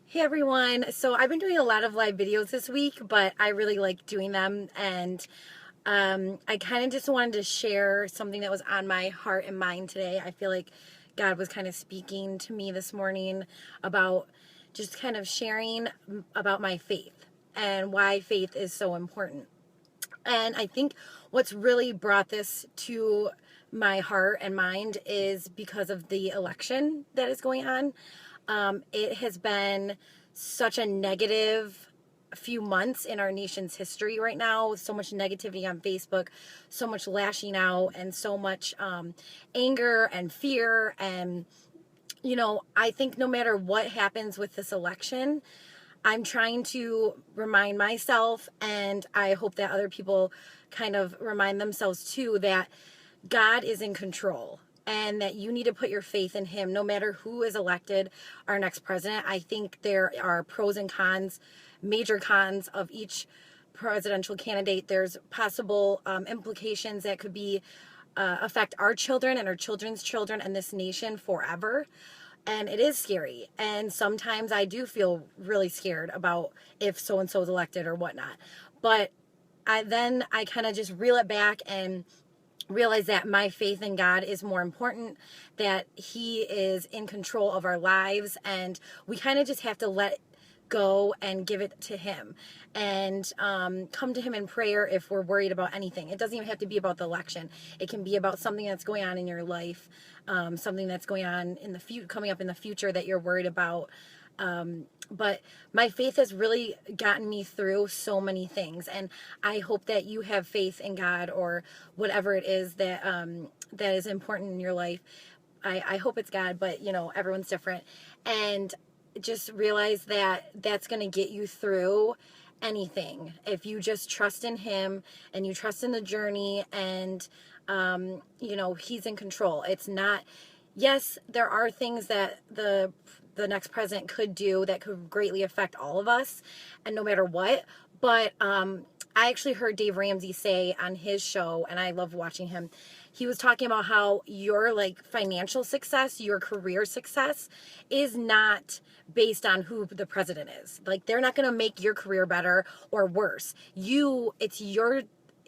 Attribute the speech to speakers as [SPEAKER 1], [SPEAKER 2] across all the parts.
[SPEAKER 1] Hey everyone. So I've been doing a lot of live videos this week, but I really like doing them. And I kind of just wanted to share something that was on my heart and mind today. I feel like God was kind of speaking to me this morning about just kind of sharing about my faith and why faith is so important. And I think what's really brought this to my heart and mind is because of the election that is going on. It has been such a negative few months in our nation's history right now. So much negativity on Facebook, so much lashing out, and so much anger and fear. And, I think no matter what happens with this election, I'm trying to remind myself, and I hope that other people kind of remind themselves too, that God is in control and that you need to put your faith in Him no matter who is elected our next president. I think there are pros and cons, major cons of each presidential candidate. There's possible implications that could be affect our children and our children's children and this nation forever. And it is scary. And sometimes I do feel really scared about if so and so is elected or whatnot. But I kind of just reel it back and realize that my faith in God is more important, that He is in control of our lives, and we kind of just have to let go and give it to Him and come to Him in prayer if we're worried about anything. It doesn't even have to be about the election. It can be about something that's going on in your life, something that's going on in the coming up in the future that you're worried about. But my faith has really gotten me through so many things, and I hope that you have faith in God or whatever it is that that is important in your life. I hope it's God, but everyone's different, and just realize that that's going to get you through anything if you just trust in Him and you trust in the journey, and He's in control. It's not. Yes, there are things that the next president could do that could greatly affect all of us, and no matter what. But I actually heard Dave Ramsey say on his show, and I love watching him. He was talking about how your financial success, your career success, is not based on who the president is. They're not going to make your career better or worse.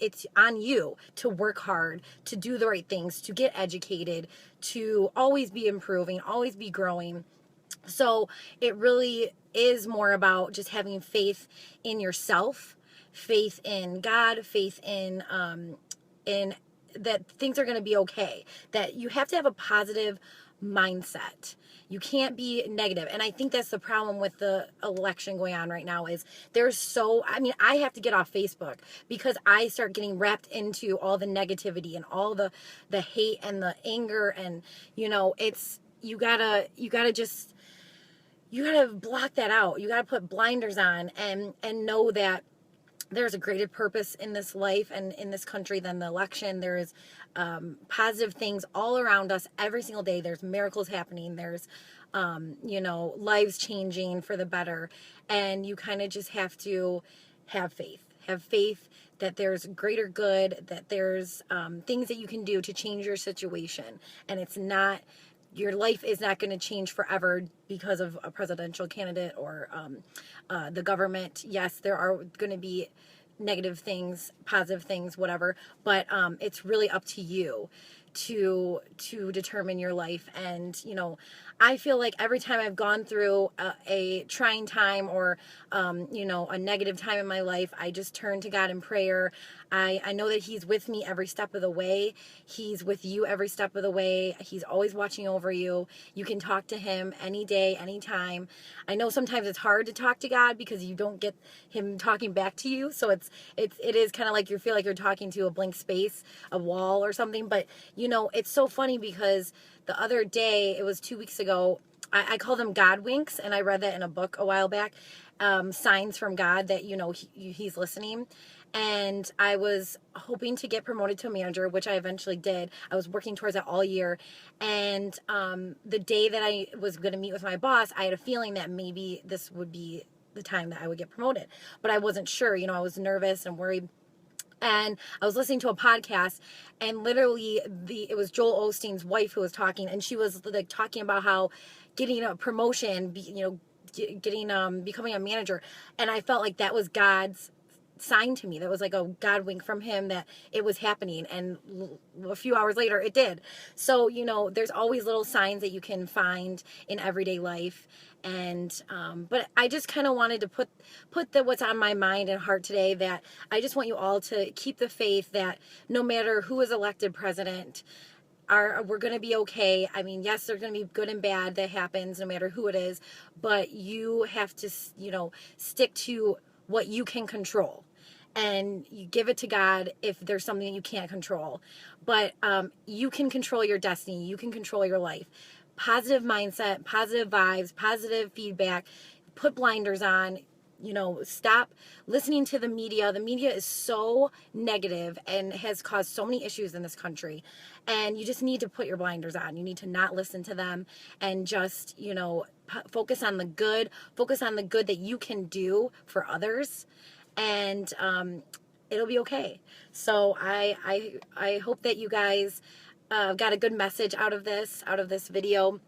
[SPEAKER 1] It's on you to work hard, to do the right things, to get educated, to always be improving, always be growing. So it really is more about just having faith in yourself, faith in God, faith in that things are going to be okay. That you have to have a positive mindset. You can't be negative. And I think that's the problem with the election going on right now is I have to get off Facebook because I start getting wrapped into all the negativity and all the hate and the anger, and it's you gotta block that out. You gotta put blinders on and know that there's a greater purpose in this life and in this country than the election. There is positive things all around us every single day. There's miracles happening. There's, lives changing for the better. And you kind of just have to have faith. Have faith that there's greater good, that there's things that you can do to change your situation. And your life is not going to change forever because of a presidential candidate or the government. Yes, there are going to be negative things, positive things, whatever, but it's really up to you to determine your life. And I feel like every time I've gone through a trying time or a negative time in my life, I just turn to God in prayer. I know that He's with me every step of the way. He's with you every step of the way. He's always watching over you. You can talk to Him any day, anytime. I know sometimes it's hard to talk to God because you don't get Him talking back to you. So it is kind of like you feel like you're talking to a blank space, a wall or something. But it's so funny because the other day, it was 2 weeks ago, I call them God winks, and I read that in a book a while back, signs from God that, He's listening. And I was hoping to get promoted to a manager, which I eventually did. I was working towards that all year. And the day that I was going to meet with my boss, I had a feeling that maybe this would be the time that I would get promoted. But I wasn't sure. I was nervous and worried. And I was listening to a podcast, and literally it was Joel Osteen's wife who was talking, and she was talking about how getting a promotion, becoming a manager, and I felt like that was God's sign to me. That was like a God wink from him that it was happening, and a few hours later it did. So there's always little signs that you can find in everyday life. And but I just kind of wanted to put what's on my mind and heart today, that I just want you all to keep the faith that no matter who is elected president, we're going to be okay. I mean, yes, there's going to be good and bad that happens no matter who it is, but you have to, stick to what you can control, and you give it to God if there's something that you can't control. But you can control your destiny. You can control your life. Positive mindset, positive vibes, positive feedback. Put blinders on. Stop listening to the media. The media is so negative and has caused so many issues in this country. And you just need to put your blinders on. You need to not listen to them, and just, focus on the good. Focus on the good that you can do for others, and it'll be okay. So I hope that you guys got a good message out of this video.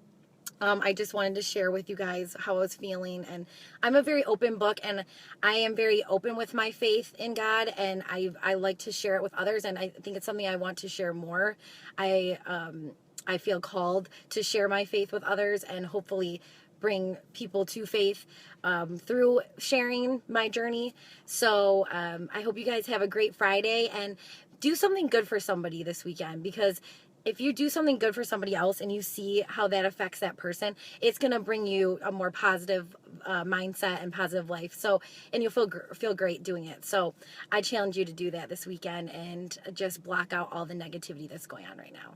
[SPEAKER 1] I just wanted to share with you guys how I was feeling, and I'm a very open book, and I am very open with my faith in God, and I like to share it with others, and I think it's something I want to share more. I feel called to share my faith with others, and hopefully bring people to faith through sharing my journey. So I hope you guys have a great Friday, and do something good for somebody this weekend, because if you do something good for somebody else and you see how that affects that person, it's going to bring you a more positive mindset and positive life. So, and you'll feel great doing it. So I challenge you to do that this weekend, and just block out all the negativity that's going on right now.